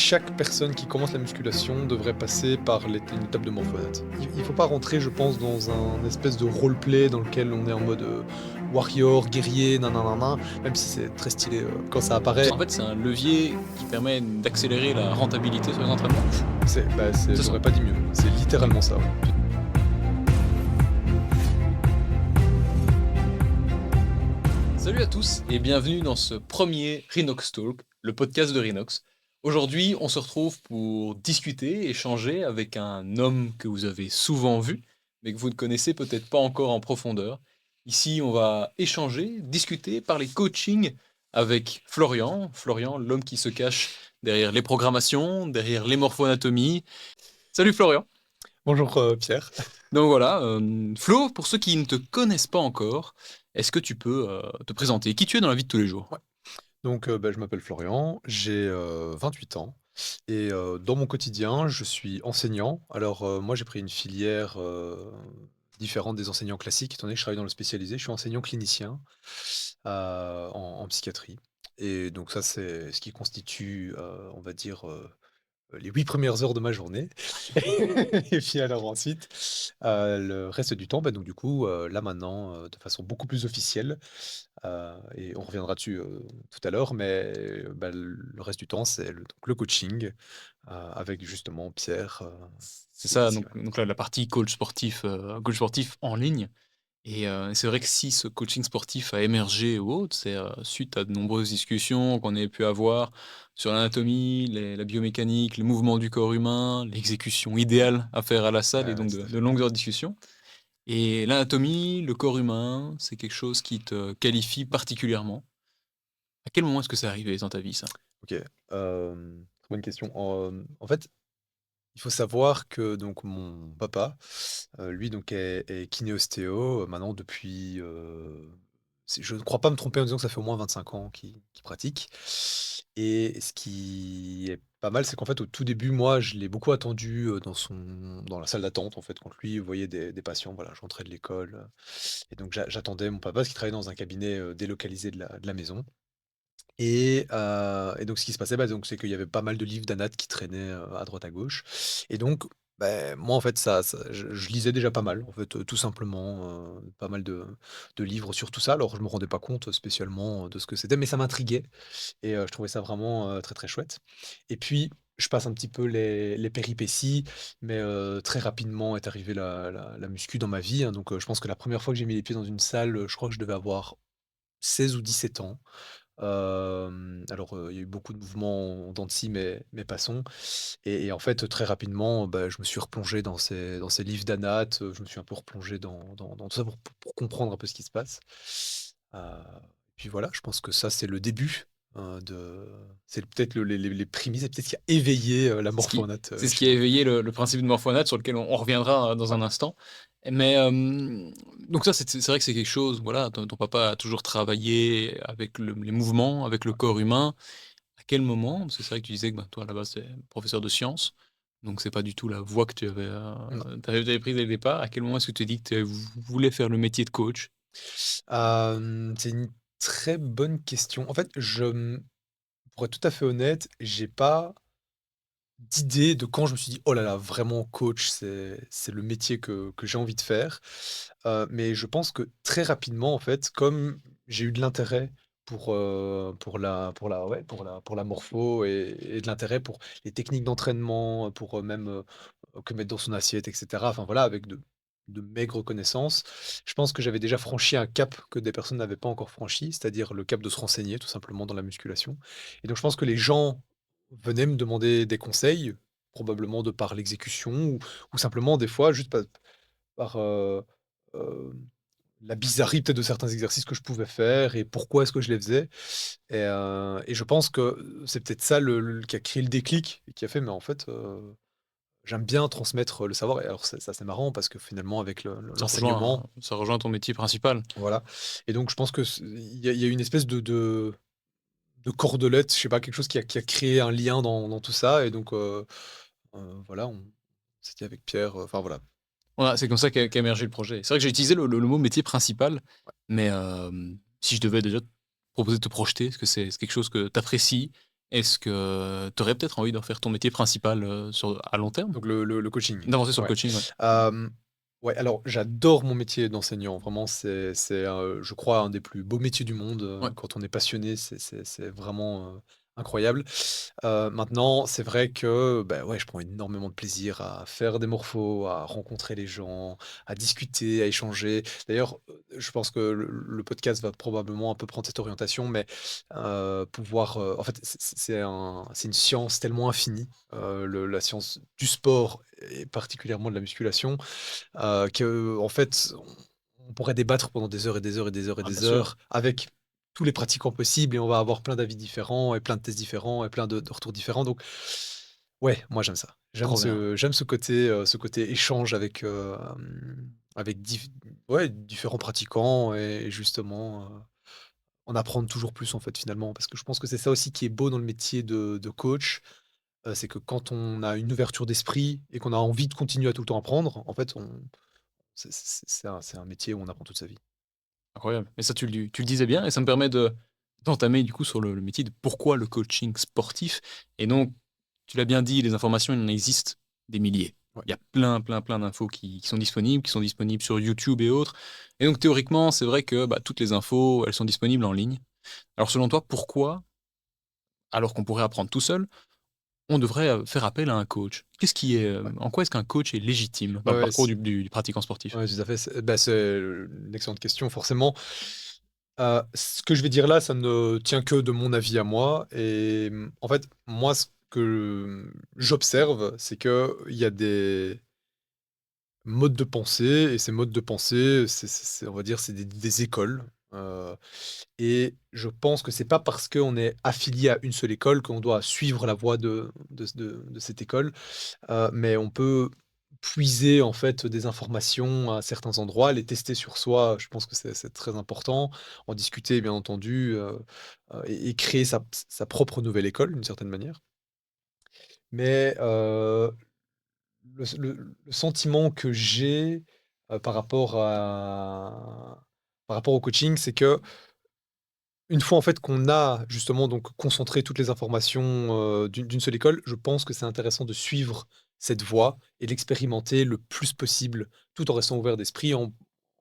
chaque personne qui commence la musculation devrait passer par une étape de morphonate. Il faut pas rentrer, je pense, dans un espèce de roleplay dans lequel on est en mode warrior, guerrier, nanana, même si c'est très stylé quand ça apparaît. En fait, c'est un levier qui permet d'accélérer la rentabilité sur les entraînements. C'est ça. J'aurais pas dit mieux. C'est littéralement ça. Ouais. Salut à tous et bienvenue dans ce premier Rhinox Talk, le podcast de Rhinox. Aujourd'hui, on se retrouve pour discuter, échanger avec un homme que vous avez souvent vu, mais que vous ne connaissez peut-être pas encore en profondeur. Ici, on va échanger, discuter, parler coaching avec Florian. Florian, l'homme qui se cache derrière les programmations, derrière les morpho-anatomies. Salut Florian. Bonjour Pierre. Donc voilà, Flo, pour ceux qui ne te connaissent pas encore, est-ce que tu peux te présenter? Qui tu es dans la vie de tous les jours? Ouais. Donc je m'appelle Florian, j'ai 28 ans et dans mon quotidien, je suis enseignant. Alors moi j'ai pris une filière différente des enseignants classiques, étant donné que je travaille dans le spécialisé. Je suis enseignant clinicien en psychiatrie. Et donc ça, c'est ce qui constitue, on va dire, les 8 premières heures de ma journée. Et puis alors ensuite, le reste du temps, bah, donc du coup, là maintenant, de façon beaucoup plus officielle, et on reviendra dessus, tout à l'heure, mais bah, le reste du temps, c'est le coaching, avec justement Pierre, C'est ça, ici, donc, ouais. donc là, la partie coach sportif en ligne. Et c'est vrai que si ce coaching sportif a émergé ou autre, c'est suite à de nombreuses discussions qu'on ait pu avoir sur l'anatomie, la biomécanique, le mouvement du corps humain, l'exécution idéale à faire à la salle, et Ouais, ouais, donc tout à de fait. longues heures de discussion. Et l'anatomie, le corps humain, c'est quelque chose qui te qualifie particulièrement. À quel moment est-ce que c'est arrivé dans ta vie, ça? OK, très bonne question. En fait, il faut savoir que donc mon papa, lui donc est kiné-ostéo, maintenant depuis, je ne crois pas me tromper en disant que ça fait au moins 25 ans qu'il pratique. Et ce qui est pas mal, c'est qu'en fait, au tout début, moi, je l'ai beaucoup attendu, dans la salle d'attente, en fait, quand lui voyait des patients. Voilà, je rentrais de l'école, et donc j'attendais mon papa parce qu'il travaillait dans un cabinet, délocalisé de la maison. Et donc ce qui se passait, bah, donc c'est qu'il y avait pas mal de livres d'anatomie qui traînaient, à droite à gauche. Et donc, beh, moi en fait ça je lisais déjà pas mal en fait, tout simplement, pas mal de livres sur tout ça. Alors je me rendais pas compte spécialement, de ce que c'était, mais ça m'intriguait. Et je trouvais ça vraiment, très, très chouette. Et puis je passe un petit peu les péripéties, mais très rapidement est arrivée la muscu dans ma vie, hein. Donc je pense que la première fois que j'ai mis les pieds dans une salle, je crois que je devais avoir 16 ou 17 ans. Alors, il y a eu beaucoup de mouvements en dents de scie, mais passons. Et en fait, très rapidement, bah, je me suis replongé dans ces livres d'anat, je me suis un peu replongé dans tout ça pour comprendre un peu ce qui se passe. Heu, puis voilà, je pense que ça, c'est le début, c'est peut-être les prémices, c'est peut-être ce qui a éveillé, la C'est ce qui morpho-anat, c'est ce chez qui a moi. éveillé le principe de Morphonaut sur lequel on reviendra, dans Ouais. un instant. Mais, donc ça, c'est vrai que c'est quelque chose, voilà, ton papa a toujours travaillé avec les mouvements, avec le corps humain. À quel moment? Parce que c'est vrai que tu disais que, bah, toi, à la base, tu professeur de sciences, donc c'est pas du tout la voie que Non. tu avais prise dès le départ. À quel moment est-ce que tu t'es dit que tu voulais faire le métier de coach? C'est une très bonne question. En fait, pour être tout à fait honnête, j'ai pas d'idée de quand je me suis dit: «Oh là là, vraiment coach, c'est le métier que j'ai envie de faire». Mais je pense que très rapidement, en fait, comme j'ai eu de l'intérêt pour la morpho et de l'intérêt pour les techniques d'entraînement, pour, même, que mettre dans son assiette et cetera, enfin voilà, avec de maigres connaissances. Je pense que j'avais déjà franchi un cap que des personnes n'avaient pas encore franchi, c'est-à-dire le cap de se renseigner tout simplement dans la musculation. Et donc je pense que les gens venaient me demander des conseils, probablement de par l'exécution ou simplement des fois juste par, hem, la bizarrerie peut-être de certains exercices que je pouvais faire et pourquoi est-ce que je les faisais. Et je pense que c'est peut-être ça le qui a créé le déclic et qui a fait: «Mais en fait, j'aime bien transmettre le savoir». Et alors c'est marrant parce que finalement avec l'enseignement, Ça rejoint ton métier principal. voilà. Et donc je pense que il y a une espèce de cordelette, je sais pas, quelque chose qui a créé un lien dans tout ça. Et donc voilà, on s'est dit avec Pierre, enfin voilà. Voilà, c'est comme ça qu'est émergé le projet. C'est vrai que j'ai utilisé le mot métier principal, mais si je devais déjà te proposer de te projeter, est-ce que c'est quelque chose que tu apprécies? Est-ce que tu aurais peut-être envie d'en faire ton métier principal, à long terme? Donc le coaching. D'avancer sur le Ouais. coaching, ouais. Hem, ouais, alors j'adore mon métier d'enseignant. Vraiment, c'est je crois, un des plus beaux métiers du monde, Ouais, quand on est passionné, c'est vraiment, incroyable. Maintenant, c'est vrai que, bah, ouais, je prends énormément de plaisir à faire des morphos, à rencontrer les gens, à discuter, à échanger. D'ailleurs, je pense que le podcast va probablement un peu prendre cette orientation, mais, pouvoir, en fait, c'est une science tellement infinie, la science du sport et particulièrement de la musculation, qu'en fait, on pourrait débattre pendant des heures et des heures et des heures et ah bien des sûr, heures avec tous les pratiquants possibles et on va avoir plein d'avis différents et plein de tests différents et plein de retours différents donc ouais, moi j'aime ça. trop bien. J'aime ce côté échange avec différents pratiquants et justement, en apprendre toujours plus en fait finalement. Parce que je pense que c'est ça aussi qui est beau dans le métier de coach, c'est que quand on a une ouverture d'esprit et qu'on a envie de continuer à tout le temps apprendre, en fait on c'est un métier où on apprend toute sa vie. Incroyable. Et ça, tu le disais bien et ça me permet d'entamer du coup sur le métier de pourquoi le coaching sportif? Et donc, tu l'as bien dit, les informations, il en existe des milliers. Ouais. Il y a plein, plein, plein d'infos qui sont disponibles sur YouTube et autres. Et donc théoriquement, c'est vrai que, bah, toutes les infos, elles sont disponibles en ligne. Alors selon toi, pourquoi, alors qu'on pourrait apprendre tout seul, on devrait, faire appel à un coach? Qu'est-ce qui est, Ouais. en quoi est-ce qu'un coach est légitime dans Ouais, le ouais, parcours c du pratiquant sportif? ouais, tout à fait, c'est une excellente question forcément. Ce que je vais dire là, ça ne tient que de mon avis à moi et en fait, moi, ce que j'observe, c'est qu'il y a des modes de pensée et ces modes de pensée, c'est on va dire, c'est des écoles, et je pense que c'est pas parce qu'on est affilié à une seule école qu'on doit suivre la voie de cette école. Mais on peut puiser en fait des informations à certains endroits, les tester sur soi, je pense que c'est très important. En discuter bien entendu, et créer sa propre nouvelle école d'une certaine manière. Mais, le sentiment que j'ai, par rapport au coaching, c'est que une fois en fait qu'on a justement donc concentré toutes les informations, d'une seule école, je pense que c'est intéressant de suivre cette voie et l'expérimenter le plus possible, tout en restant ouvert d'esprit, en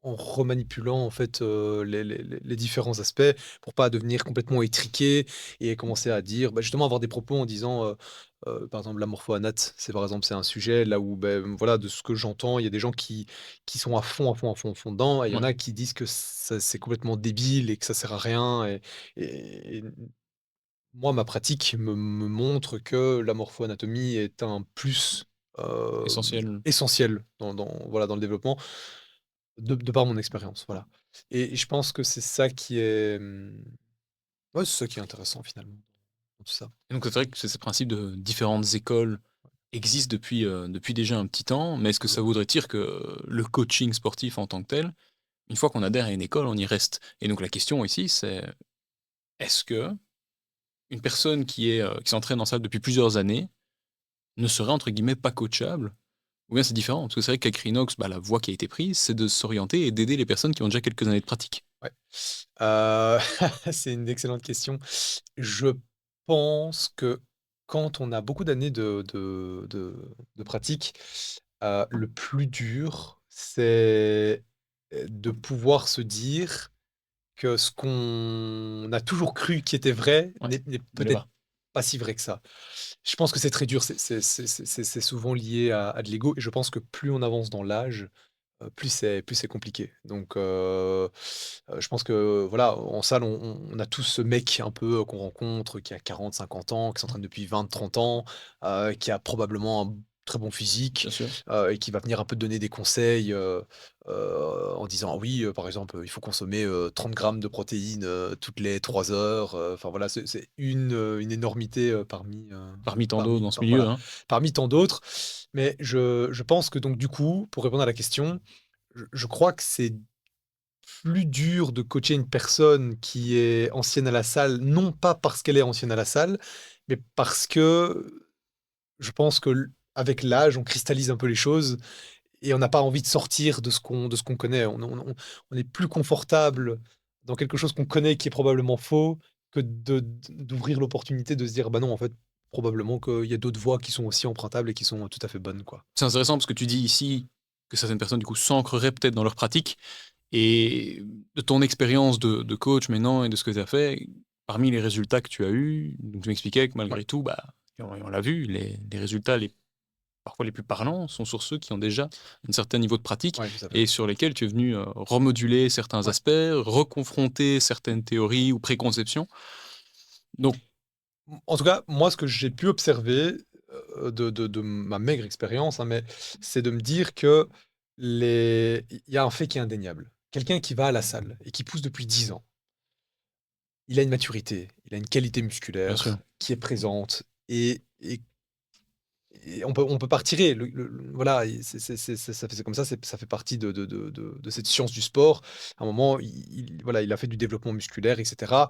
remanipulant en fait, les différents aspects pour pas devenir complètement étriqué et commencer à dire bah, justement avoir des propos en disant, par exemple la morpho-anat, c'est par exemple c'est un sujet là où, beh, voilà de ce que j'entends, il y a des gens qui sont à fond, à fond, à fond, à fond dedans et il y en Ouais, a qui disent que ça c'est complètement débile et que ça sert à rien et moi ma pratique me montre que la morpho-anatomie est un plus, essentiel. essentiel voilà dans le développement de par mon expérience, voilà et je pense que c'est ça qui est, ouais c'est ça qui est intéressant finalement dans tout ça. Et donc c'est vrai que ces principes de différentes écoles existent depuis déjà un petit temps, mais est-ce que ça Toujours. voudrait dire que le coaching sportif en tant que tel, une fois qu'on adhère à une école, on y reste? Et donc la question ici, c'est est-ce que une personne qui s'entraîne en salle depuis plusieurs années ne serait entre guillemets «pas coachable»? Ou bien c'est différent? Parce que c'est vrai qu'avec Rinox, bah, la voie qui a été prise, c'est de s'orienter et d'aider les personnes qui ont déjà quelques années de pratique. Ouais. Heu, c'est une excellente question. Je pense que quand on a beaucoup d'années de pratique, le plus dur, c'est, de pouvoir se dire que ce qu'on a toujours cru qui était vrai Ouais, n'est de les peut-être bas. pas si vrai que ça. Je pense que c'est très dur, c'est souvent lié à de l'ego et je pense que plus on avance dans l'âge, plus c'est compliqué. Donc je pense que voilà, en salle, on a tous ce mec un peu, qu'on rencontre qui a 40, 50 ans, qui s'entraîne depuis 20, 30 ans, qui a probablement un très bon physique, Bien sûr. et qui va venir un peu te donner des conseils, en disant: «Ah oui, par exemple, il faut consommer, 30 grammes de protéines, toutes les 3 heures», enfin voilà, c'est une énormité, Parmi tant d'autres parmi dans ce par milieu, voilà, hein. parmi tant d'autres. Mais je pense que donc du coup, pour répondre à la question, je crois que c'est plus dur de coacher une personne qui est ancienne à la salle, non pas parce qu'elle est ancienne à la salle, mais parce que je pense que avec l'âge, on cristallise un peu les choses et on n'a pas envie de sortir de ce qu'on connaît. On est plus confortable dans quelque chose qu'on connaît qui est probablement faux que d'ouvrir l'opportunité de se dire: «Bah non, en fait, probablement qu'il y a d'autres voies qui sont aussi empruntables et qui sont tout à fait bonnes, quoi». C'est intéressant parce que tu dis ici que certaines personnes, du coup, s'ancreraient peut-être dans leur pratique et de ton expérience de coach maintenant et de ce que tu as fait, parmi les résultats que tu as eus, donc tu m'expliquais que Ouais, malgré tout, bah, et on l'a vu, les résultats parfois les plus parlants sont sur ceux qui ont déjà un certain niveau de pratique ouais, tout à fait. et sur lesquels tu es venu, remoduler certains Ouais. aspects, reconfronter certaines théories ou préconceptions. Donc En tout cas, moi, ce que j'ai pu observer, de ma maigre expérience, hein, mais c'est de me dire que il y a un fait qui est indéniable. Quelqu'un qui va à la salle et qui pousse depuis 10 ans, il a une maturité, il a une qualité bien sûr, musculaire qui est présente et on peut pas retirer voilà, et c'est comme ça, ça fait partie de cette science du sport. À un moment, voilà, il a fait du développement musculaire et cetera.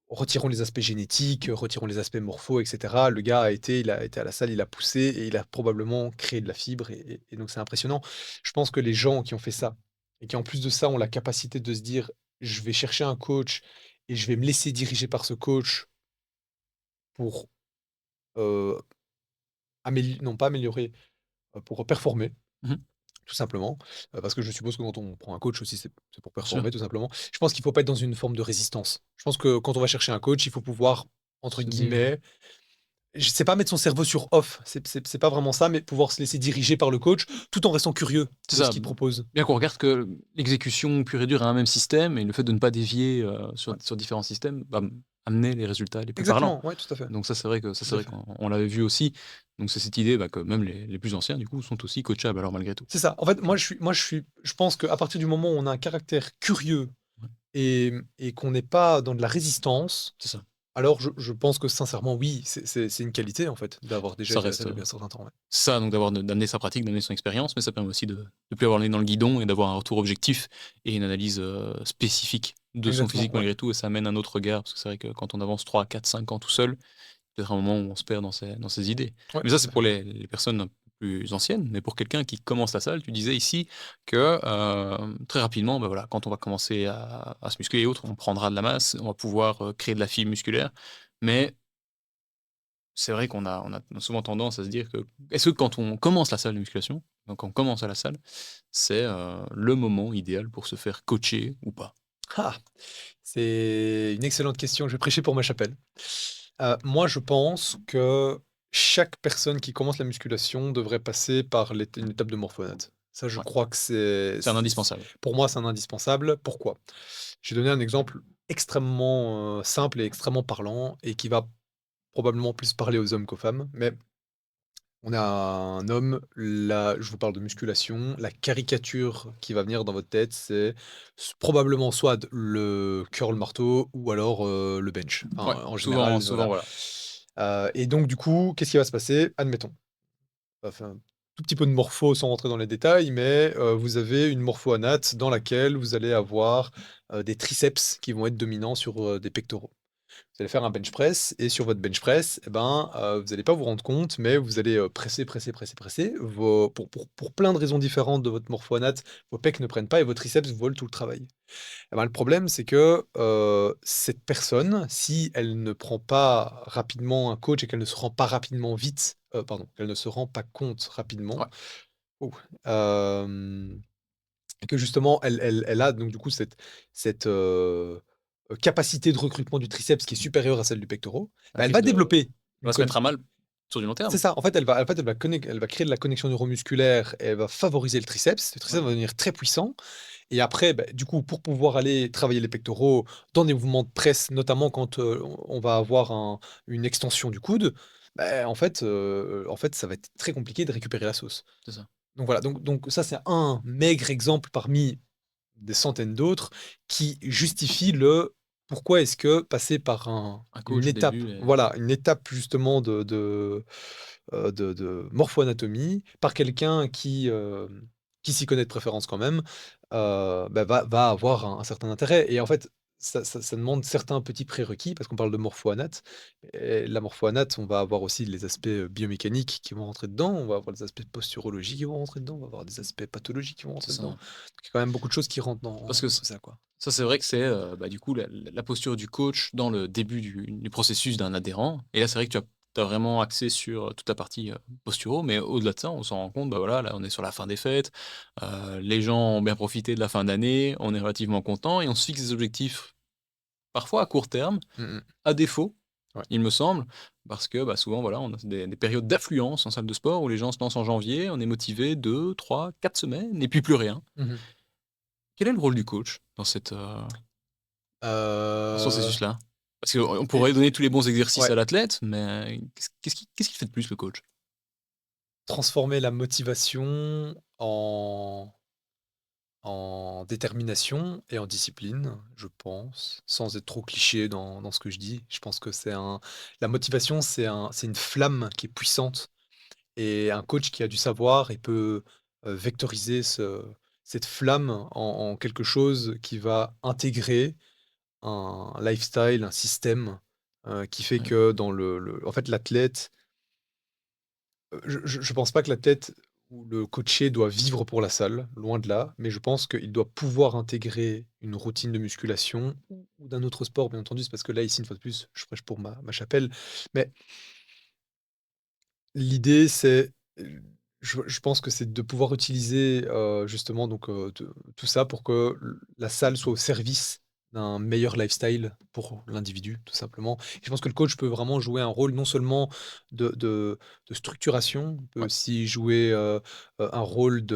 Retirons les aspects génétiques, retirons les aspects morphos et cetera. Le gars il a été à la salle, il a poussé et il a probablement créé de la fibre et donc c'est impressionnant. Je pense que les gens qui ont fait ça et qui en plus de ça ont la capacité de se dire: «Je vais chercher un coach et je vais me laisser diriger par ce coach pour, heu, non pas améliorer, pour performer». mmh Tout simplement, parce que je suppose que quand on prend un coach aussi, c'est pour bien sûr. performer tout simplement. Je pense qu'il faut pas être dans une forme de résistance. Je pense que quand on va chercher un coach, il faut pouvoir, entre Se dire guillemets, je sais pas mettre son cerveau sur off, c'est pas vraiment ça, mais pouvoir se laisser diriger par le coach, tout en restant curieux c'est de ce ça, qu'il propose. bien qu'on regarde que l'exécution pure et dure a un même système et le fait de ne pas dévier, Ouais, sur différents systèmes va amener les résultats les plus parlants. exactement, ouais, tout à fait, Donc ça, c'est vrai que ça, tout c'est à vrai fait. qu'on l'avait vu aussi. Donc c'est cette idée, bah, que même les plus anciens, du coup, sont aussi coachables alors malgré tout. C'est ça. En fait, je pense qu'à partir du moment où on a un caractère curieux Ouais, et qu'on n'est pas dans de la résistance, c'est ça. alors je pense que sincèrement, oui, c'est une qualité en fait, d'avoir déjà Ça été à la reste, salle depuis un certain temps, ouais. ça donc d'amener sa pratique, d'amener son expérience, mais ça permet aussi de plus avoir le nez dans le guidon et d'avoir un retour objectif et une analyse, spécifique de son Exactement, physique ouais, malgré tout et ça amène un autre regard. Parce que c'est vrai que quand on avance 3, 4, 5 ans tout seul, peut-être un moment où on se perd dans ses idées. ouais, Mais ça, tout c'est à pour fait. les personnes un peu plus anciennes, mais pour quelqu'un qui commence la salle, tu disais ici que, très rapidement, bah, voilà, quand on va commencer à se muscler et autres, on prendra de la masse, on va pouvoir, créer de la fibre musculaire. Mais c'est vrai qu'on a souvent tendance à se dire que est-ce que quand on commence la salle de musculation, donc on commence à la salle, c'est, le moment idéal pour se faire coacher ou pas? Ah! C'est une excellente question, je vais prêcher pour ma chapelle. Moi, je pense que chaque personne qui commence la musculation devrait passer par une étape de morphonate. Ça, je Ouais, crois que c'est un indispensable. pour moi, c'est un indispensable. Pourquoi? Je vais donner un exemple extrêmement, simple et extrêmement parlant et qui va probablement plus parler aux hommes qu'aux femmes, mais on a un homme, là, je vous parle de musculation, la caricature qui va venir dans votre tête, c'est probablement soit le curl marteau ou alors le bench. Ouais, Enfin, en souvent général, souvent voilà. voilà. Et donc, du coup, qu'est-ce qui va se passer? Admettons, enfin, un tout petit peu de morpho sans rentrer dans les détails, mais vous avez une morpho anate dans laquelle vous allez avoir des triceps qui vont être dominants sur des pectoraux. Vous allez faire un bench press et sur votre bench press, eh ben, vous allez pas vous rendre compte, mais vous allez, presser, presser, presser, presser. Vos pour plein de raisons différentes de votre morpho-anate, vos pecs ne prennent pas et vos triceps volent tout le travail. Eh ben, le problème, c'est que, cette personne, si elle ne prend pas rapidement un coach et qu'elle ne se rend pas rapidement vite, pardon, qu'elle ne se rend pas compte rapidement, Ouais, ouh, hem que justement elle a donc du coup cette capacité de recrutement du triceps qui est supérieure à celle du pectoral, elle bah, elle risque va de développer une se conn mettre à mal sur du long c'est terme. ça, elle va créer de la connexion neuromusculaire et elle va favoriser le triceps. Le Ouais, triceps va devenir très puissant et après, bah, du coup, pour pouvoir aller travailler les pectoraux dans des mouvements de presse, notamment quand, on va avoir une extension du coude, bah, en fait, ça va être très compliqué de récupérer la sauce. c'est ça. Donc voilà, donc ça, c'est un maigre exemple parmi des centaines d'autres qui justifient le pourquoi est-ce que passer par Un une coach au étape, début et voilà, une étape justement de morpho-anatomie par quelqu'un qui s'y connaît de préférence quand même, bah, va avoir un certain intérêt et en fait, ça demande certains petits prérequis parce qu'on parle de morpho-anat et la morpho-anat, on va avoir aussi les aspects, biomécaniques qui vont rentrer dedans, on va avoir les aspects posturologiques qui vont rentrer dedans, on va avoir des aspects pathologiques qui vont C'est rentrer dedans. ça. Donc il y a quand même beaucoup de choses qui rentrent Parce dans que dans ça, quoi. ça, c'est vrai que c'est, bah, du coup, la posture du coach dans le début du processus d'un adhérent et là, c'est vrai que tu as vraiment axé sur, toute la partie, posturaux, mais au-delà de ça, on s'en rend compte, bah, voilà, là, on est sur la fin des fêtes, les gens ont bien profité de la fin d'année, on est relativement content et on se fixe des objectifs, parfois à court terme, Mmh mh. à défaut, Ouais. il me semble, parce que, bah, souvent, voilà, on a des périodes d'affluence en salle de sport où les gens se lancent en janvier, on est motivé 2, 3, 4 semaines et puis plus rien. Mmh mh. Quel est le rôle du coach dans ce processus-là? Parce qu'on Et pourrait donner tous les bons exercices ouais, à l'athlète, mais qu'est-ce qu'il fait de plus le coach? transformer la motivation en détermination et en discipline, je pense, sans être trop cliché dans ce que je dis. Je pense que la motivation, c'est une flamme qui est puissante et un coach qui a du savoir, il peut, vectoriser cette flamme en quelque chose qui va intégrer un lifestyle, un système, qui fait Ouais. que dans le en fait, l'athlète, je pense pas que l'athlète ou le coaché doit vivre pour la salle, loin de là, mais je pense qu'il doit pouvoir intégrer une routine de musculation ou d'un autre sport, bien entendu. C'est parce que là, ici, une fois de plus, je prêche pour ma chapelle, mais l'idée, c'est, je pense que c'est de pouvoir utiliser, justement donc, tout ça pour que la salle soit au service d'un meilleur lifestyle pour l'individu, tout simplement. Et je pense que le coach peut vraiment jouer un rôle non seulement de structuration, il peut Ouais. aussi jouer, un rôle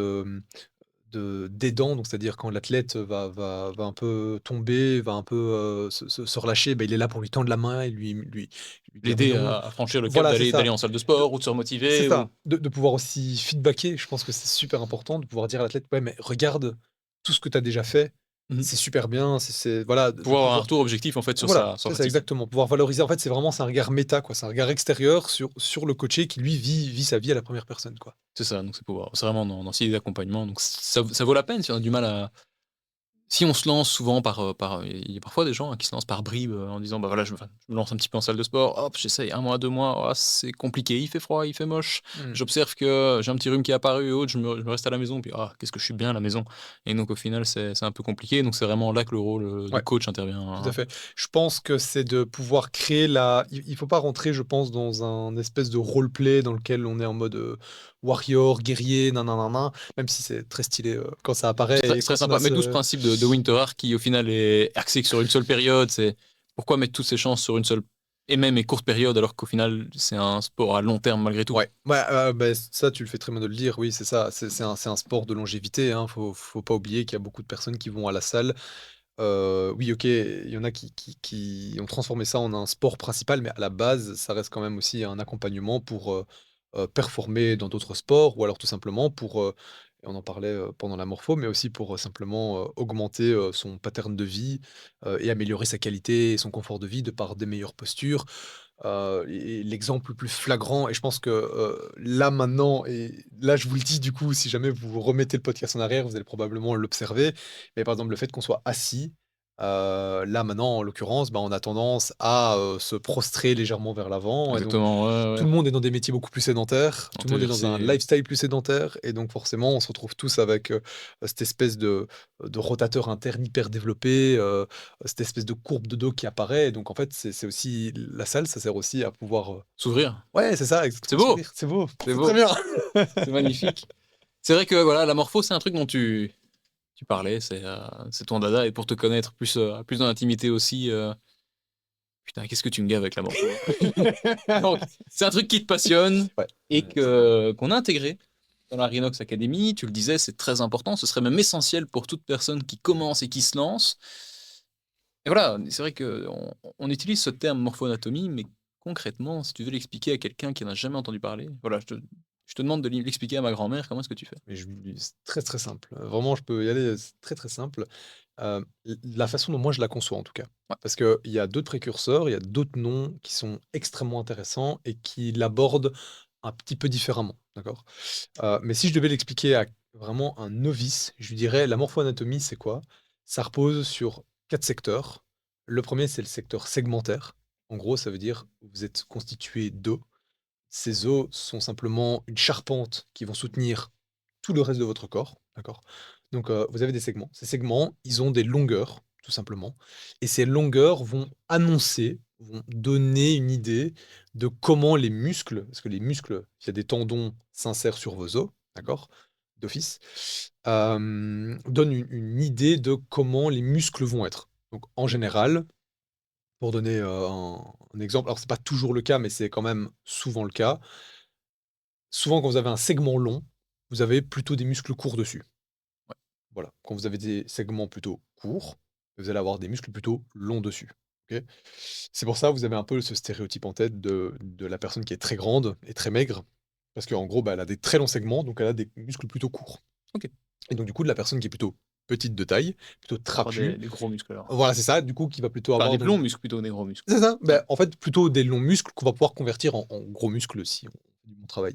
d'aidant, donc c'est-à-dire quand l'athlète va un peu tomber, va un peu, se relâcher, bah, il est là pour lui tendre la main et lui dire: «Mais L'aider non». à franchir le cap Voilà, c'est d'aller ça. en salle de De sport ou de se c'est remotiver ou ça, de pouvoir aussi feedbacker, je pense que c'est super important de pouvoir dire à l'athlète: «Ouais, mais regarde tout ce que tu as déjà fait, mmh c'est super bien, c'est» voilà, de pouvoir avoir un pouvoir retour objectif, en fait, sur voilà, sa c'est ça pratique. exactement, pouvoir valoriser. En fait, c'est un regard méta, quoi, c'est un regard extérieur sur le coaché qui lui vit sa vie à la première personne, quoi. C'est ça, donc c'est vraiment dans cette idée d'accompagnement, donc ça vaut la peine si on a du mal à si on se lance souvent il y a parfois des gens, hein, qui se lancent par bribes, en disant: «Bah, voilà, je me lance un petit peu en salle de sport, hop, j'essaye 1 mois, 2 mois, oh, c'est compliqué, il fait froid, il fait moche, Mmh. j'observe que j'ai un petit rhume qui est apparu et autres, je me reste à la maison, puis ah, qu'est-ce que je suis bien à la maison» et donc au final, c'est un peu compliqué, donc c'est vraiment là que le rôle, du Ouais. coach intervient, Tout à hein. fait. Je pense que c'est de pouvoir créer il faut pas rentrer, je pense, dans un espèce de role-play dans lequel on est en mode, warrior, guerrier, nin nin nin nin, même si c'est très stylé, quand ça apparaît et C'est très quand on a sympa, mais d'où ce ce principe de Winter Arc qui au final est axé que sur une seule période, c'est pourquoi mettre toutes ses chances sur une seule et même et courte période alors qu'au final, c'est un sport à long terme malgré tout? ouais, ouais, ça, tu le fais très bien de le dire, oui, c'est ça, c'est un sport de longévité, hein. Faut pas oublier qu'il y a beaucoup de personnes qui vont à la salle. Oui, OK, il y en a qui ont transformé ça en un sport principal, mais à la base, ça reste quand même aussi un accompagnement pour, performer dans d'autres sports ou alors tout simplement pour, et on en parlait, pendant la morpho, mais aussi pour, simplement, augmenter, son pattern de vie, et améliorer sa qualité et son confort de vie de par des meilleures postures. Et l'exemple le plus flagrant et je pense que, là maintenant et là je vous le dis du coup, si jamais vous remettez le podcast en arrière, vous allez probablement l'observer. Mais par exemple le fait qu'on soit assis, là maintenant en l'occurrence, bah, on a tendance à, se prostrer légèrement vers l'avant et donc Exactement, ouais, tout ouais. le monde est dans des métiers beaucoup plus sédentaires, En tout le monde est dans un TERC, lifestyle plus sédentaire et donc forcément on se retrouve tous avec, cette espèce de rotateur interne hyper développé, cette espèce de courbe de dos qui apparaît et donc en fait c'est aussi la salle, ça sert aussi à pouvoir, s'ouvrir. ouais c'est ça, C'est exactement, beau, s'ouvrir. C'est beau, c'est c'est très beau, bien. c'est magnifique. C'est vrai que voilà, la morpho, c'est un truc dont tu parlais, c'est ton dada et pour te connaître plus dans l'intimité aussi, putain, qu'est-ce que tu me gâtes avec la morpho. Donc, c'est un truc qui te passionne Ouais, et qu'on a intégré dans la Rhinox Academy. Tu le disais, c'est très important. Ce serait même essentiel pour toute personne qui commence et qui se lance. Et voilà, c'est vrai qu'on utilise ce terme morpho-anatomie, mais concrètement, si tu veux l'expliquer à quelqu'un qui n'a jamais entendu parler, voilà, je te demande de l'expliquer à ma grand-mère, comment est-ce que tu fais? mais c'est très, très simple. Vraiment je peux y aller, c'est très, très simple. La façon dont moi je la conçois en tout cas. Ouais, Parce qu'il y a d'autres précurseurs, il y a d'autres noms qui sont extrêmement intéressants et qui l'abordent un petit peu différemment, d'accord? Mais si je devais l'expliquer à vraiment un novice, je lui dirais: «La morpho-anatomie, c'est quoi?» Ça repose sur 4 secteurs. Le premier c'est le secteur segmentaire. En gros, ça veut dire vous êtes constitué d'os. Ces os sont simplement une charpente qui vont soutenir tout le reste de votre corps, d'accord? Donc, vous avez des segments. Ces segments, ils ont des longueurs, tout simplement, et ces longueurs vont donner une idée de comment les muscles, parce que les muscles, il y a des tendons s'insèrent sur vos os, d'accord? D'office, donnent une idée de comment les muscles vont être. Donc en général, pour donner, un exemple, alors c'est pas toujours le cas, mais c'est quand même souvent le cas. Souvent, quand vous avez un segment long, vous avez plutôt des muscles courts dessus. Ouais. Voilà. Quand vous avez des segments plutôt courts, vous allez avoir des muscles plutôt longs dessus. OK? C'est pour ça, vous avez un peu ce stéréotype en tête de la personne qui est très grande et très maigre, parce qu'en gros, bah, elle a des très longs segments, donc elle a des muscles plutôt courts. OK. Et donc du coup, de la personne qui est plutôt petite de taille, plutôt On va avoir trapue, des gros muscles alors. voilà, c'est ça, du coup, qui va plutôt Enfin, avoir des donc longs muscles plutôt, des gros muscles. c'est ça, Ouais. bah, en fait, plutôt des longs muscles qu'on va pouvoir convertir en gros muscles si on fait du bon travail.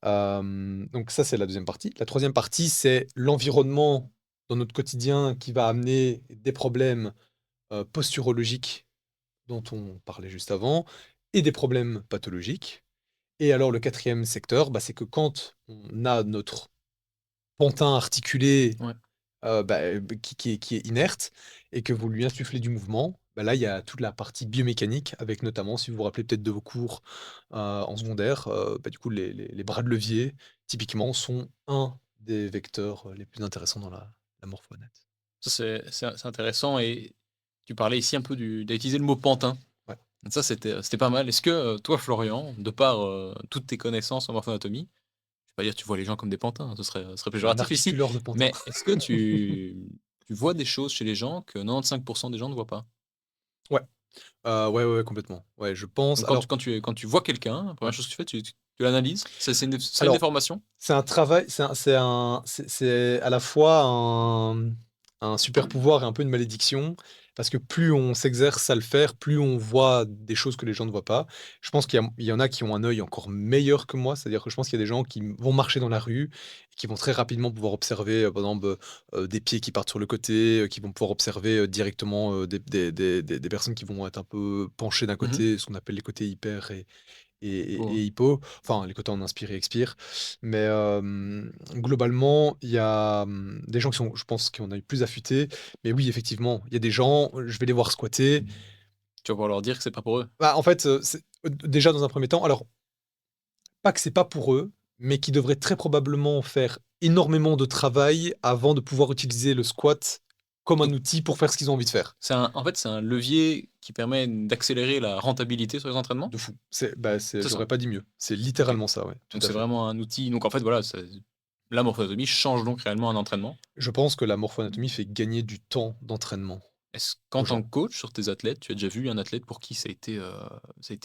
Donc ça, c'est la deuxième partie. La troisième partie, c'est l'environnement dans notre quotidien qui va amener des problèmes, posturologiques dont on parlait juste avant et des problèmes pathologiques. Et alors le quatrième secteur, bah, c'est que quand on a notre pantin articulé, Ouais. qui est inerte et que vous lui insufflez du mouvement, bah, là, il y a toute la partie biomécanique avec notamment, si vous vous rappelez peut-être de vos cours, en secondaire, bah, du coup, les bras de levier, typiquement, sont un des vecteurs, les plus intéressants dans la morpho-anat. Ça, c'est intéressant et tu parlais ici un peu tu utilisé le mot pantin. Ouais. Ça, c'était pas mal. Est-ce que, toi, Florian, de par, toutes tes connaissances en morphoanatomie, je vais pas dire tu vois les gens comme des pantins, hein, ce serait Un péjoratif ici, articuleur de pantin. mais est-ce que tu vois des choses chez les gens que 95 des gens ne voient pas? Ouais, ouais, ouais, ouais, complètement. Ouais, je pense Donc alors quand tu vois quelqu'un, la ouais. première chose que tu fais, tu l'analyses? C'est une Alors, déformation? c'est un travail, c'est à la fois un super pouvoir et un peu une malédiction, parce que plus on s'exerce à le faire, plus on voit des choses que les gens ne voient pas. Je pense qu'il y en a qui ont un œil encore meilleur que moi, c'est-à-dire que je pense qu'il y a des gens qui vont marcher dans la rue et qui vont très rapidement pouvoir observer, par exemple, des pieds qui partent sur le côté, qui vont pouvoir observer, directement, des personnes qui vont être un peu penchées d'un Mmh. côté, ce qu'on appelle les côtés hyper Beau, et hypo, enfin les quotas en inspire et expire. Mais globalement, il y a, des gens qui sont, je pense, qui ont un œil plus affûté. Mais oui, effectivement, il y a des gens, je vais les voir squatter. tu vas pouvoir leur dire que c'est pas pour eux. Bah, en fait, c'est déjà dans un premier temps, alors pas que c'est pas pour eux, mais qui devraient très probablement faire énormément de travail avant de pouvoir utiliser le squat comme un Donc outil pour faire ce qu'ils ont envie de faire. c'est un levier qui permet d'accélérer la rentabilité sur les entraînements? De fou. C'est C'est ça? j'aurais pas dit mieux. C'est OK. littéralement ça, ouais, tout Donc à c'est fait. vraiment un outil donc en fait voilà, c'est la morphoanatomie change donc réellement un entraînement. Je pense que la morpho-anatomie fait gagner du temps d'entraînement Est-ce aux qu'en tant gens. que coach sur tes athlètes, tu as déjà vu un athlète pour qui ça a été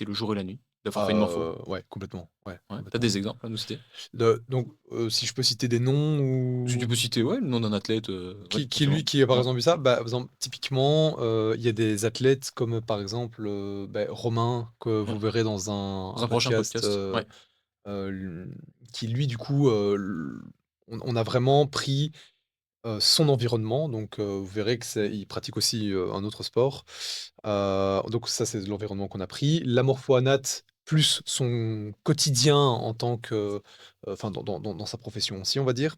le jour et la nuit d'avoir fait une morpho? Ouais, complètement, ouais, Ouais, tu as complètement. des exemples à nous citer? Donc, si je peux citer des noms Si tu ou peux citer, ouais, le nom d'un athlète, ouais, qui potentiellement. qui a par Ouais, exemple vu ça, bah, par exemple, typiquement, il y a des athlètes comme, par exemple, Romain que ouais, vous verrez dans un dans un prochain podcast, podcast. Ouais. l qui lui du coup, l on a vraiment pris, son environnement, donc vous verrez que c'est il pratique aussi, un autre sport. Donc ça, c'est l'environnement qu'on a pris. La morpho-anat plus son quotidien en tant que, enfin dans sa profession aussi, on va dire.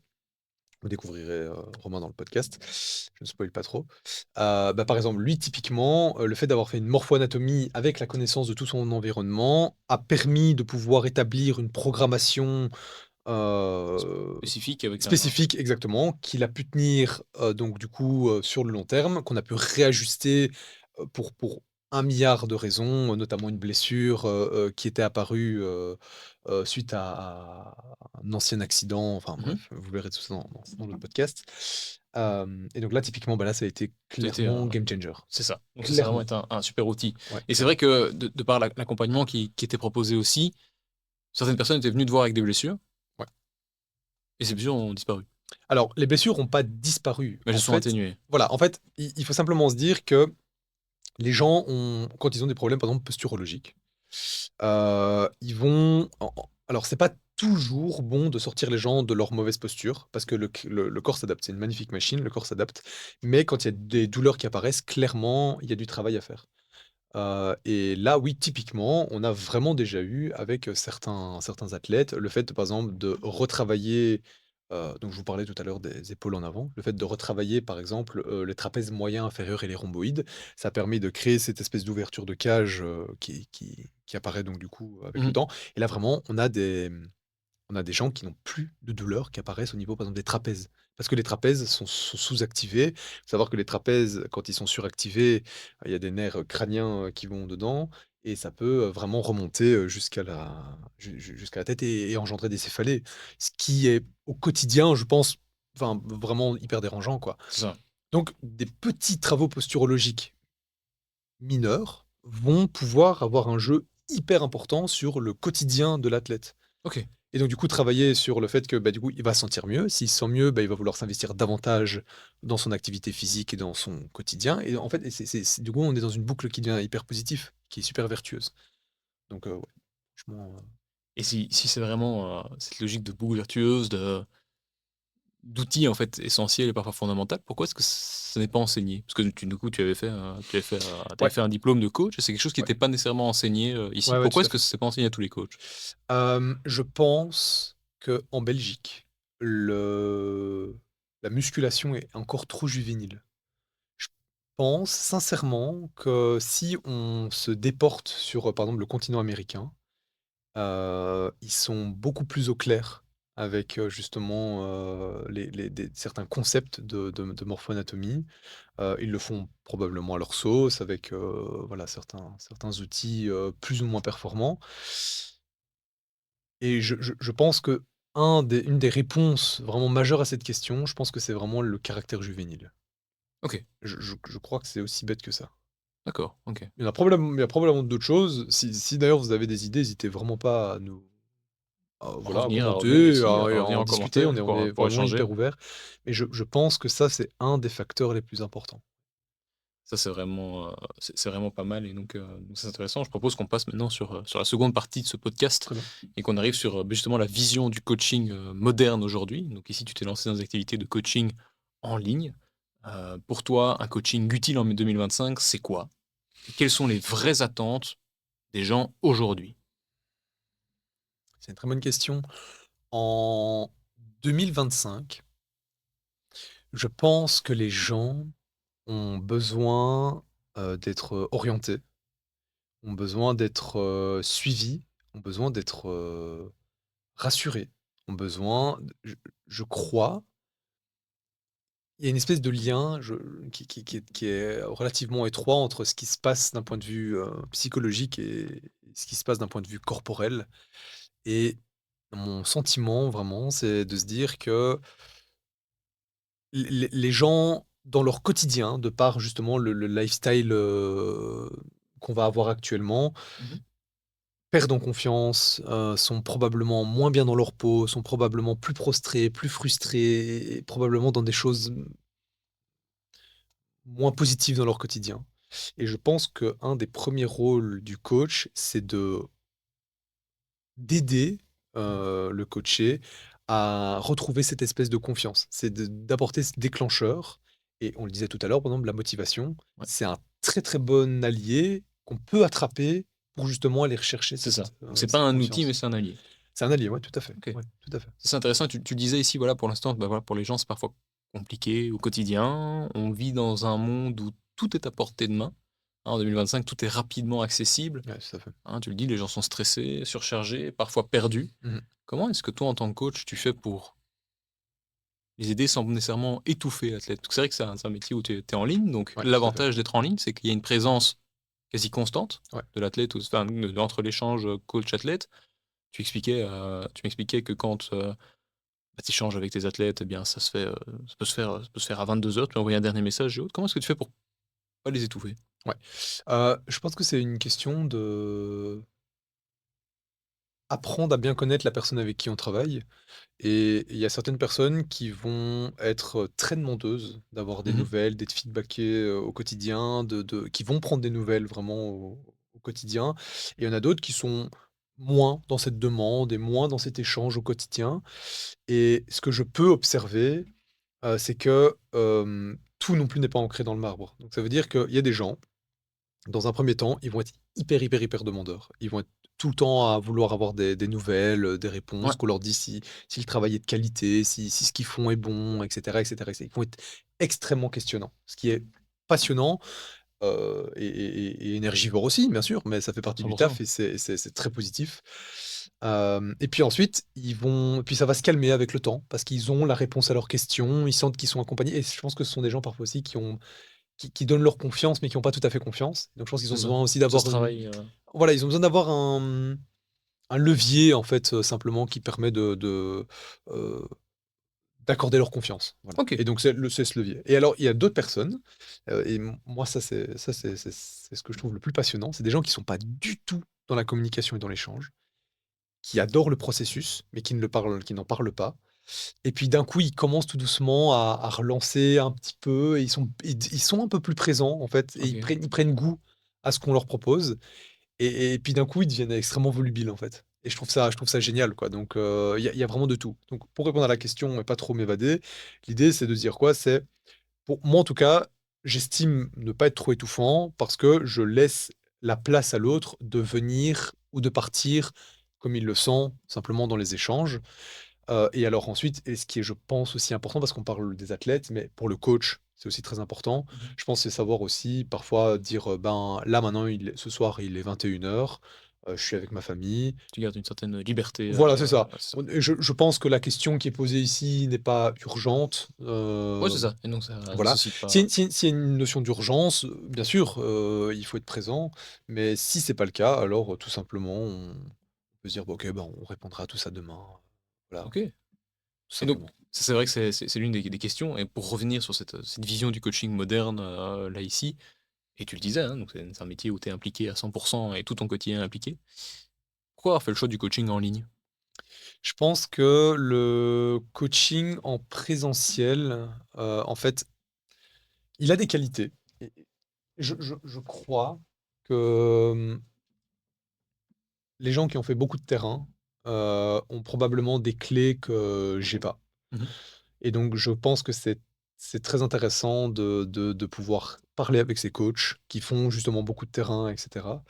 Vous découvrirez, Romain dans le podcast. Je ne spoile pas trop. Par exemple, lui typiquement, le fait d'avoir fait une morpho-anatomie avec la connaissance de tout son environnement a permis de pouvoir établir une programmation, heu Spécifique avec un spécifique, exactement, qu'il a pu tenir, donc du coup, sur le long terme, qu'on a pu réajuster, pour 1 milliard de raisons, notamment une blessure, qui était apparue, suite à un ancien accident, enfin mmh mh. bref, vous verrez tout ça dans le podcast. Et donc là, typiquement, bah, là, ça a été Ça a été, clairement game changer. c'est ça. Donc ça, c'est vraiment Clairement. être un super outil Ouais, et c'est vrai clairement. que de par l'accompagnement qui était proposé aussi, certaines personnes étaient venues te voir avec des blessures Ouais. et ces blessures ont disparu. Alors, les blessures ont pas disparu. Mais elles En se sont fait, atténuées. voilà, en fait, il faut simplement se dire que les gens ont quand ils ont des problèmes, par exemple, posturologiques, ils vont alors c'est pas toujours bon de sortir les gens de leur mauvaise posture parce que le corps s'adapte. C'est une magnifique machine, le corps s'adapte. Mais quand il y a des douleurs qui apparaissent, clairement, il y a du travail à faire. Et là, oui, typiquement, on a vraiment déjà eu avec, certains athlètes, le fait, par exemple, de retravailler, donc je vous parlais tout à l'heure des épaules en avant, le fait de retravailler, par exemple, les trapèzes moyens inférieurs et les rhomboïdes. Ça permet de créer cette espèce d'ouverture de cage, qui apparaît donc du coup avec le Mmh. temps. Et là, vraiment, on a des gens qui n'ont plus de douleurs qui apparaissent au niveau, par exemple, des trapèzes. Parce que les trapèzes sont sous-activés. Faut savoir que les trapèzes, quand ils sont suractivés, il y a des nerfs crâniens, qui vont dedans et ça peut, vraiment remonter, jusqu'à la tête et engendrer des céphalées. Ce qui est, au quotidien, je pense, enfin, vraiment hyper dérangeant, quoi. C'est ça. Donc des petits travaux posturologiques mineurs vont pouvoir avoir un jeu hyper important sur le quotidien de l'athlète. OK. Et donc du coup, travailler sur le fait que, bah, du coup, il va se sentir mieux. S'il se sent mieux, bah, il va vouloir s'investir davantage dans son activité physique et dans son quotidien et en fait et c'est du coup, on est dans une boucle qui devient hyper positive, qui est super vertueuse. Donc ouais, franchement, Et si c'est vraiment, cette logique de boucle vertueuse, d'outils, en fait, essentiels et parfois fondamentaux, pourquoi est-ce que ça n'est pas enseigné? Parce que du coup, tu avais ouais, fait un diplôme de coach et c'est quelque chose qui ouais, n'était pas nécessairement enseigné, ici. ouais, ouais, Pourquoi tout à est-ce que fait. c'est pas enseigné à tous les coachs? Je pense qu'en Belgique, le la musculation est encore trop juvénile. Je pense sincèrement que si on se déporte sur, par exemple, le continent américain. Ils sont beaucoup plus au clair avec, justement, les des certains concepts de morpho-anatomie. Ils le font probablement à leur sauce avec, voilà, certains outils, plus ou moins performants et je pense que une des réponses vraiment majeures à cette question, je pense que c'est vraiment le caractère juvénile. OK, Je crois que c'est aussi bête que ça. d'accord, OK. Il y a probablement d'autres choses. Si d'ailleurs vous avez des idées, hésitez vraiment pas voilà, à À revenir commenter, ici, à et à revenir en en discuter, commentaire on est pour vraiment échanger. hyper ouvert. Mais je pense que ça, c'est un des facteurs les plus importants. Ça, c'est vraiment pas mal et donc c'est intéressant. Je propose qu'on passe maintenant sur la seconde partie de ce podcast Très bien. et qu'on arrive sur, justement la vision du coaching, moderne aujourd'hui. Donc ici, tu t'es lancé dans des activités de coaching en ligne. Pour toi, un coaching utile en 2025, c'est quoi? Et quelles sont les vraies attentes des gens aujourd'hui? C'est une très bonne question. En 2025, je pense que les gens ont besoin, d'être orientés, ont besoin d'être, suivis, ont besoin d'être, rassurés, ont besoin d je crois. Il y a une espèce de lien qui est relativement étroit entre ce qui se passe d'un point de vue, psychologique et ce qui se passe d'un point de vue corporel et mon sentiment vraiment, c'est de se dire que les gens dans leur quotidien, de par justement le lifestyle, qu'on va avoir actuellement, Mmh. perdent en confiance, sont probablement moins bien dans leur peau, sont probablement plus prostrés, plus frustrés et probablement dans des choses moins positifs dans leur quotidien et je pense qu'un des premiers rôles du coach, c'est d'aider, le coaché à retrouver cette espèce de confiance. C'est d'apporter ce déclencheur et on le disait tout à l'heure, par exemple, la motivation, Ouais, c'est un très, très bon allié qu'on peut attraper pour justement aller rechercher c'est ça. Donc c'est pas cette un outil, mais confiance. c'est un allier. C'est un allié, ouais, tout à fait. OK. Ouais, tout à fait. C'est intéressant. Tu disais ici, voilà, pour l'instant, bah, voilà, pour les gens, c'est parfois compliqué au quotidien. On vit dans un monde où tout est à portée de main. Hein, en 2025, tout est rapidement accessible. Ouais, tout à fait. Hein, tu le dis, les gens sont stressés, surchargés, parfois perdus. Mmh. Comment est-ce que toi, en tant que coach, tu fais pour les aider sans nécessairement étouffer l'athlète? Parce que c'est vrai que c'est un métier où tu es en ligne, donc Ouais, tout à fait. l'avantage d'être en ligne, c'est qu'il y a une présence quasi constante Ouais. de l'athlète, enfin, entre l'échange coach-athlète. Tu m'expliquais que quand bah, tu échanges avec tes athlètes, eh bien, ça peut se faire à 22 heures. Tu peux envoyer un dernier message et autres. Comment est-ce que tu fais pour pas les étouffer? Ouais. Je pense que c'est une question de apprendre à bien connaître la personne avec qui on travaille. Et il y a certaines personnes qui vont être très demandeuses d'avoir des Mmh. nouvelles, d'être feedbackées, au quotidien, qui vont prendre des nouvelles vraiment au quotidien. Et il y en a d'autres qui sont moins dans cette demande et moins dans cet échange au quotidien et ce que je peux observer, c'est que, tout non plus n'est pas ancré dans le marbre. Donc ça veut dire qu'il y a des gens, dans un premier temps, ils vont être hyper, hyper, hyper demandeurs. Ils vont être tout le temps à vouloir avoir des nouvelles, des Ouais, réponses, qu'on leur dise si le travail est de qualité, si ce qu'ils font est bon et cetera et cetera. Ils vont être extrêmement questionnants, ce qui est passionnant, et énergivore aussi, bien sûr, mais ça fait partie du 100%. taf et c'est très positif. Et puis ensuite, puis ça va se calmer avec le temps parce qu'ils ont la réponse à leurs questions, ils sentent qu'ils sont accompagnés et je pense que ce sont des gens parfois aussi qui donnent leur confiance, mais qui ont pas tout à fait confiance. Donc je pense qu'ils C'est ont ça. besoin aussi Ça se d'avoir une travaille, voilà, ils ont besoin d'avoir un levier en fait, simplement qui permet heu, d'accorder leur confiance, voilà. OK, Et donc c'est ce levier. Et alors il y a d'autres personnes, et moi ça c'est ce que je trouve le plus passionnant, c'est des gens qui sont pas du tout dans la communication et dans l'échange, qui adorent le processus, mais qui n'en parlent pas. Et puis d'un coup, ils commencent tout doucement à relancer un petit peu et ils sont un peu plus présents en fait et OK. ils prennent goût à ce qu'on leur propose et puis d'un coup, ils deviennent extrêmement volubiles en fait. Et je trouve ça génial quoi. Donc il y a vraiment de tout. Donc pour répondre à la question et pas trop m'évader, l'idée c'est de dire quoi? C'est pour moi en tout cas, j'estime ne pas être trop étouffant parce que je laisse la place à l'autre de venir ou de partir comme il le sent, simplement dans les échanges. Et alors ensuite et ce qui est, je pense, aussi important parce qu'on parle des athlètes, mais pour le coach, c'est aussi très important. Mmh. Je pense c'est savoir aussi parfois dire, «Ben, là maintenant ce soir il est 21:00, je suis avec ma famille». Tu gardes une certaine liberté, Voilà, c'est ça. ouais, c'est ça. Je pense que la question qui est posée ici n'est pas urgente, Ouais, c'est ça et donc ça voilà. nécessite S'il y a pas. une s'il y a une notion d'urgence, bien sûr, il faut être présent, mais si c'est pas le cas, alors, tout simplement on peut se dire: «Bah, OK, ben, on répondra à tout ça demain». Voilà, OK tout et donc simplement. ça, c'est vrai que c'est l'une des questions et pour revenir sur cette vision du coaching moderne, là, ici et tu le disais, hein, donc c'est un métier où tu es impliqué à 100% et tout ton quotidien est impliqué. Pourquoi avoir fait le choix du coaching en ligne? Je pense que le coaching en présentiel, en fait, il a des qualités et je crois que, les gens qui ont fait beaucoup de terrain, ont probablement des clés que j'ai pas. Mmh mh. Et donc je pense que c'est très intéressant de pouvoir parler avec ces coachs qui font justement beaucoup de terrain et cetera.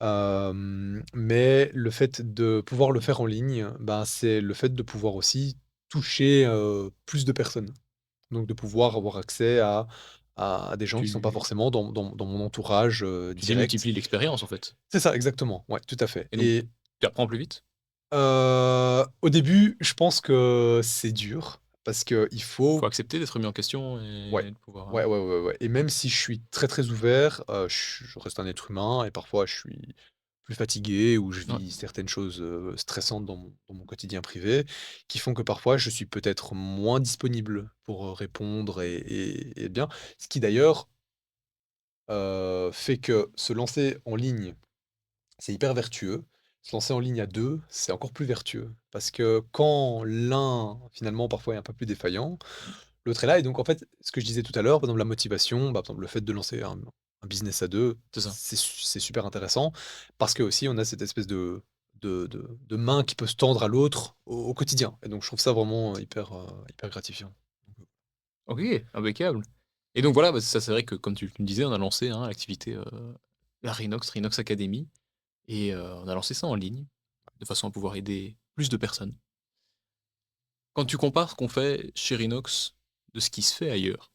Mais le fait de pouvoir le faire en ligne, ben, c'est le fait de pouvoir aussi toucher, plus de personnes. Donc de pouvoir avoir accès à des gens qui sont pas Tu forcément dans mon entourage, tu direct. démultiplies l'expérience, en fait C'est ça, exactement, ouais, tout à fait. et donc Et tu apprends plus vite? au début, je pense que c'est dur parce qu'il Faut faut accepter d'être mis en question ouais. et de pouvoir, Ouais et même si je suis très, très ouvert, je reste un être humain et parfois je suis plus fatigué ou je ouais, vis certaines choses, stressantes dans mon quotidien privé, qui font que parfois je suis peut-être moins disponible pour, répondre et bien. Ce qui d'ailleurs, fait que se lancer en ligne, c'est hyper vertueux. Se lancer en ligne à 2, c'est encore plus vertueux. Parce que quand l'un, finalement, parfois est un peu plus défaillant, l'autre est là et donc en fait, ce que je disais tout à l'heure, par exemple la motivation, par exemple le fait de lancer un business à 2, c'est ça. c'est super intéressant parce que aussi on a cette espèce de main qui peut se tendre à l'autre au quotidien et donc je trouve ça vraiment, hyper gratifiant. OK, impeccable et donc voilà, bah, ça, c'est vrai que comme tu me disais, on a lancé, hein, l'activité, la Rinox Academy et on a lancé ça en ligne, de façon à pouvoir aider plus de personnes. Quand tu compares ce qu'on fait chez Rinox de ce qui se fait ailleurs,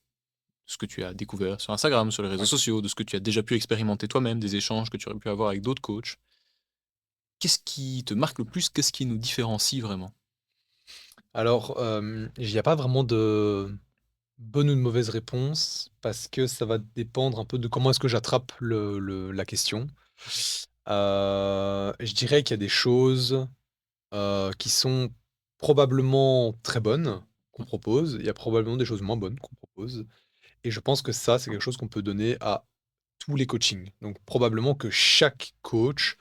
de ce que tu as découvert sur Instagram, sur les réseaux Ouais. sociaux, de ce que tu as déjà pu expérimenter toi-même, des échanges que tu aurais pu avoir avec d'autres coachs, qu'est-ce qui te marque le plus? Qu'est-ce qui nous différencie vraiment? Alors, il y a pas vraiment de bonne ou de mauvaise réponse parce que ça va dépendre un peu de comment est-ce que j'attrape la question. Je dirais qu'il y a des choses, qui sont probablement très bonnes qu'on Mmh, propose. Il y a probablement des choses moins bonnes qu'on propose et je pense que ça, c'est quelque chose qu'on peut donner à tous les coachings. Donc probablement que chaque coach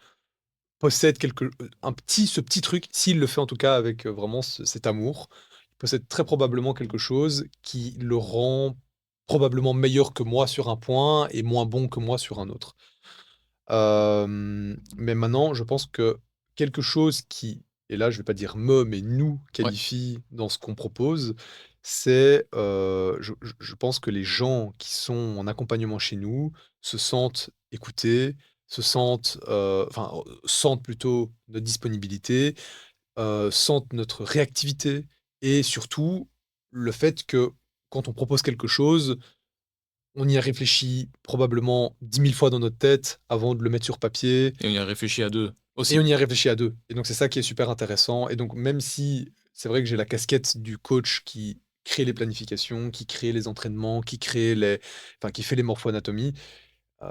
possède ce petit truc, s'il le fait en tout cas avec, vraiment cet amour, il possède très probablement quelque chose qui le rend probablement meilleur que moi sur un point et moins bon que moi sur un autre. Mais maintenant, je pense que quelque chose qui, et là je vais pas dire mais nous Ouais, qualifie dans ce qu'on propose, c'est, je pense que les gens qui sont en accompagnement chez nous se sentent écoutés, se sentent, sentent plutôt notre disponibilité, sentent notre réactivité et surtout le fait que quand on propose quelque chose, on y a réfléchi probablement 10 000 fois dans notre tête avant de le mettre sur papier et on y a réfléchi à 2 et on aussi. y a réfléchi à 2. Et donc c'est ça qui est super intéressant et donc même si c'est vrai que j'ai la casquette du coach qui crée les planifications, qui crée les entraînements, qui fait les morpho-anatomies, heu,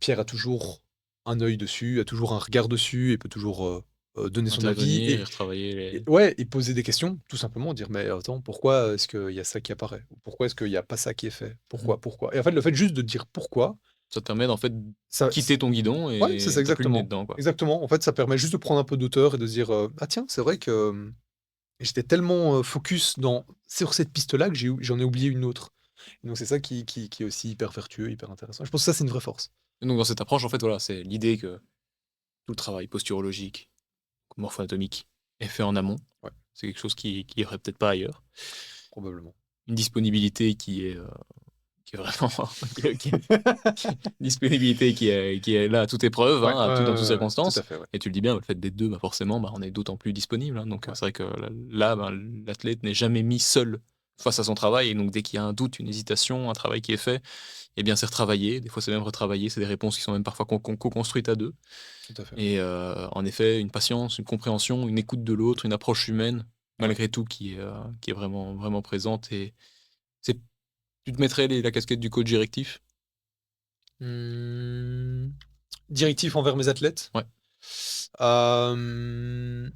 Pierre a toujours un œil dessus, a toujours un regard dessus et peut toujours, donner son avis Intervenir et retravailler et les ouais, et poser des questions, tout simplement, dire: «Mais attends, pourquoi est-ce qu'il y a ça qui apparaît? Ou pourquoi est-ce qu'il y a pas ça qui est fait? mmh Pourquoi? Pourquoi?» Et en fait, le fait juste de dire «pourquoi», Ça te permet d'en fait ça quitter ton guidon ouais, c'est ça et tu plus le nez exactement. dedans, quoi. Exactement. En fait, ça permet juste de prendre un peu d'auteur et de se dire, «Ah tiens, c'est vrai que, j'étais tellement, focus sur cette piste-là que j'en ai oublié une autre». Donc c'est ça qui est aussi hyper vertueux, hyper intéressant. Je pense que ça, c'est une vraie force. Et donc dans cette approche, en fait, voilà, c'est l'idée que tout le travail posturologique, morpho-anatomique est fait en amont. Ouais, C'est quelque chose qui y aurait peut-être pas ailleurs. probablement. Une disponibilité qui est vraiment qui est disponibilité qui est là à toute épreuve, Ouais, hein, à tout dans toutes tout à circonstances. fait, ouais. Et tu le dis bien, le fait d'être 2, bah, forcément, bah, on est d'autant plus disponible, hein. Donc, Ouais, c'est vrai que là, ben, l'athlète n'est jamais mis seul face à son travail et donc dès qu'il y a un doute, une hésitation, un travail qui est fait, eh bien, c'est retravaillé. Des fois, c'est même retravaillé, c'est des réponses qui sont même parfois co-construites à 2. tout à fait. Et en effet, une patience, une compréhension, une écoute de l'autre, une approche humaine, Ouais. malgré tout, qui est vraiment vraiment présente et c'est tu te mettrais la casquette du coach directif? Mmh, directif envers mes athlètes? Ouais, Hem,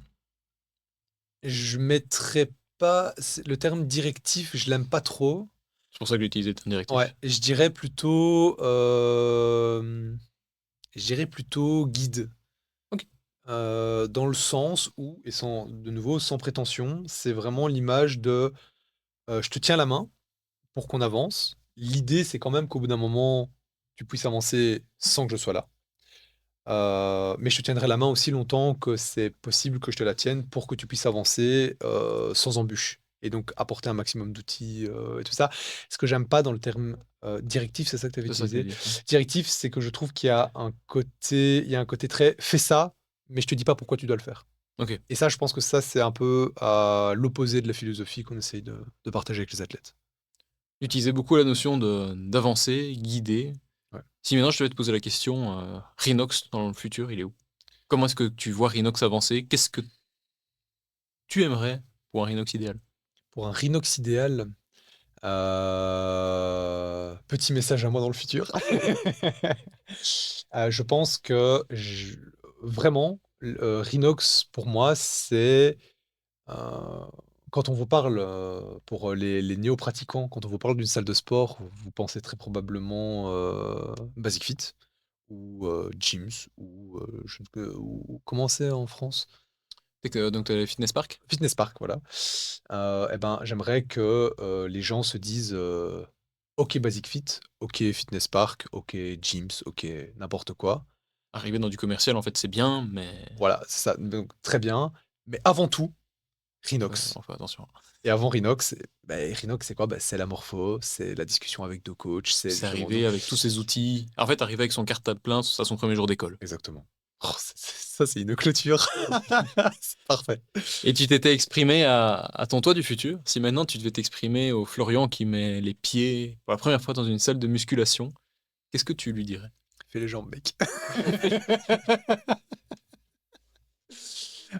je mettrais pas le terme directif, je l'aime pas trop. c'est pour ça que j'ai utilisé le terme Ouais, directif. je dirais plutôt guide. OK. Dans le sens où et sans de nouveau, sans prétention, c'est vraiment l'image de, je te tiens la main pour qu'on avance. L'idée, c'est quand même qu'au bout d'un moment, tu puisses avancer sans que je sois là. Mais je te tiendrai la main aussi longtemps que c'est possible que je te la tienne pour que tu puisses avancer, sans embûches et donc apporter un maximum d'outils, et tout ça. Ce que j'aime pas dans le terme, directif, c'est ça que tu avais C'est ça que je utilisé. voulais dire, ouais. Directif, c'est que je trouve qu'il y a un côté très: «Fais ça, mais je te dis pas pourquoi tu dois le faire». OK. Et ça, je pense que ça, c'est un peu à l'opposé de la philosophie qu'on essaye de partager avec les athlètes. J'utilisais beaucoup la notion d'avancer, guider. Ouais. Si maintenant je devais te poser la question, Rhinox dans le futur, il est où? Comment est-ce que tu vois Rhinox avancer? Qu'est-ce que tu aimerais pour un Rhinox idéal? Pour un Rhinox idéal, petit message à moi dans le futur. Je pense que vraiment, Rhinox pour moi, c'est, heu, quand on vous parle, pour les néo-pratiquants, quand on vous parle d'une salle de sport, vous pensez très probablement, Basic Fit ou, Gyms ou, je ne peux ou comment c'est en France? C'est que donc tu as les fitness park? Fitness Park, voilà. Et ben, j'aimerais que, les gens se disent, «OK Basic Fit, OK Fitness Park, OK Gyms, OK n'importe quoi». Arriver dans du commercial, en fait, c'est bien, mais Voilà, c'est ça, donc très bien, mais avant tout, ouais, Rhinox. on fait attention. Et avant Rhinox, Rhinox, c'est quoi? C'est la morpho, c'est la discussion avec 2 coachs, c'est C'est justement arrivé donc avec tous ces outils. En fait, arriver avec son cartable plein à son premier jour d'école. exactement. Oh, ça, c'est une clôture. C'est parfait. Et tu t'étais exprimé à ton toi du futur. Si maintenant tu devais t'exprimer au Florian qui met les pieds pour la première fois dans une salle de musculation, qu'est-ce que tu lui dirais? Fais les jambes, mec.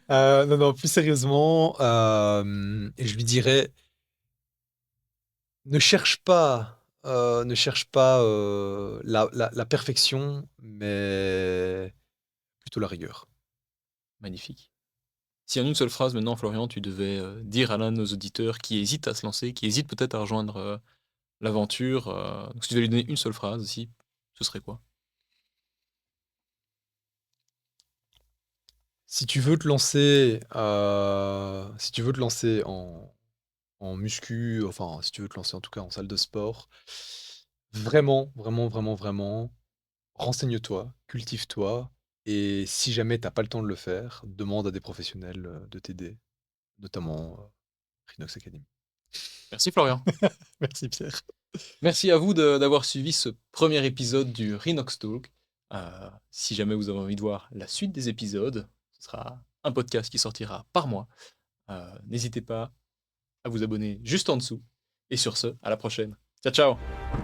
Non, non, plus sérieusement, je lui dirais: «Ne cherche pas, la perfection, mais plutôt la rigueur». Magnifique. Si en une seule phrase maintenant, Florian, tu devais, dire à l'un de nos auditeurs qui hésite à se lancer, qui hésite peut-être à rejoindre, l'aventure, donc si tu devais lui donner une seule phrase aussi, ce serait quoi? Si tu veux te lancer en muscu, enfin, si tu veux te lancer en tout cas en salle de sport, vraiment, vraiment, vraiment, vraiment, renseigne-toi, cultive-toi, et si jamais tu as pas le temps de le faire, demande à des professionnels, de t'aider, notamment, Rinox Academy. Merci Florian. Merci Pierre. Merci à vous d'avoir suivi ce premier épisode du Rhinox Talk. Si jamais vous avez envie de voir la suite des épisodes, ce sera un podcast qui sortira par mois. N'hésitez pas à vous abonner juste en dessous. Et sur ce, à la prochaine. Ciao, ciao!